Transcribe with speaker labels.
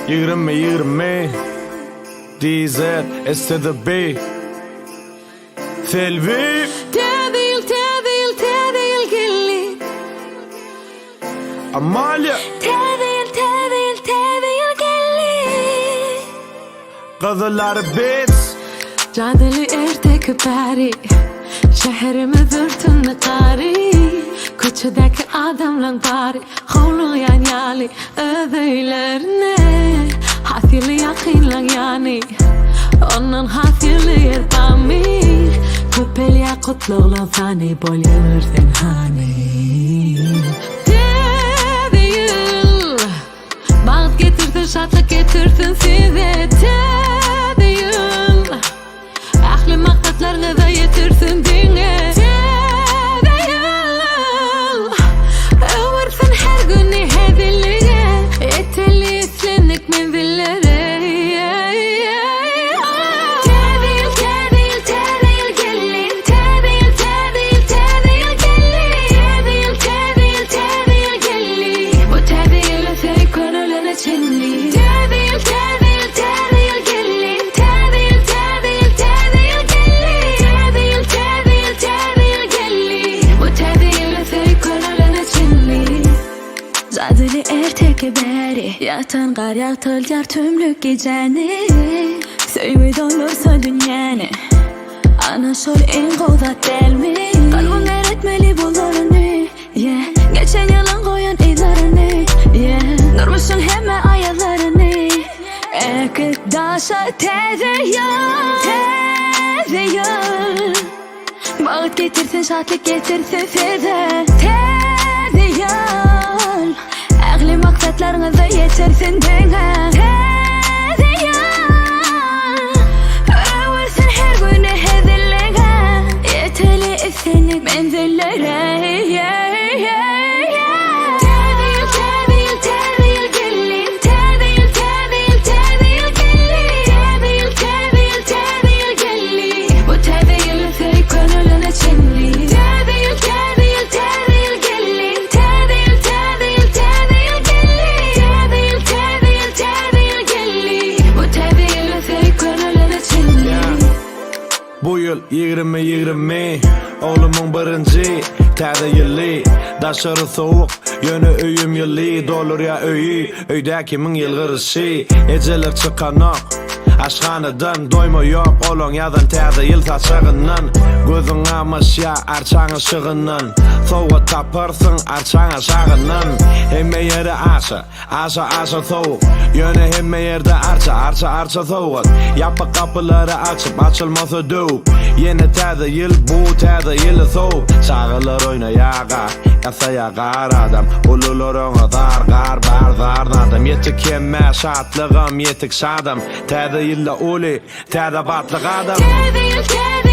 Speaker 1: 20 DZ S to the B Selvi
Speaker 2: تابيل قلي
Speaker 1: Amalia
Speaker 2: تابيل قلي
Speaker 1: Qızlar bits
Speaker 2: جادلي ارتك باري شهرimi zırtını qari Koçudaki adamlan bari Hovluyan yali ödeylerine Hathili yakinlan yani Onun hathili yerpami Köpel yakutlu olan fani Bol yürden hani Tedeyil Bağıt getirdin şatlık getirdin size Tedeyil Ahli maktatlarını da yetirsin dine Tedeyil Översin her günü hedilliğe Eteli islendik menzillere Zadeli ertek beri Yatan kar yatılcar tümlük geceni Söyle dolursa dünyanı Ana sol en kovdat değil mi? Kalbin öğretmeli bulurunu Geçen yılın koyun izarını Durmuşsun hemen ayarlarını Ekip daşa tedeyil Bağıt getirsin şatlık getirsin size Tedeyil Ağli maksatlarınızı yetirsin dene Tedeyil Översin her günü hedilliğe Yeteli istenik menzillere
Speaker 1: Bu yıl 20 Oğlumun birinci tədeyilli Daşarı soğuk yönü öyüm yılli Dolur ya öyü öydəki min yıl qırışı Ecelik çıkanak Aşxanadan doyma yok olon yadan tədeyil saçağından Gözün amış ya arçan ışığından Soğuk tapırsın arçan aşağından Hemme yeri aşa soğuk Yönü hemme yerde arça soğuk Yapı kapıları açıp açılması dövüp Yeni tədeyil bu tədeyil soğuk Çağılır oyna yağa Yasaya qar adam Ululur ona dar bardarnadım Yetik hemme şatlığım yetik şadım Tədeyille uli tədə batlık adam
Speaker 2: Tedeyil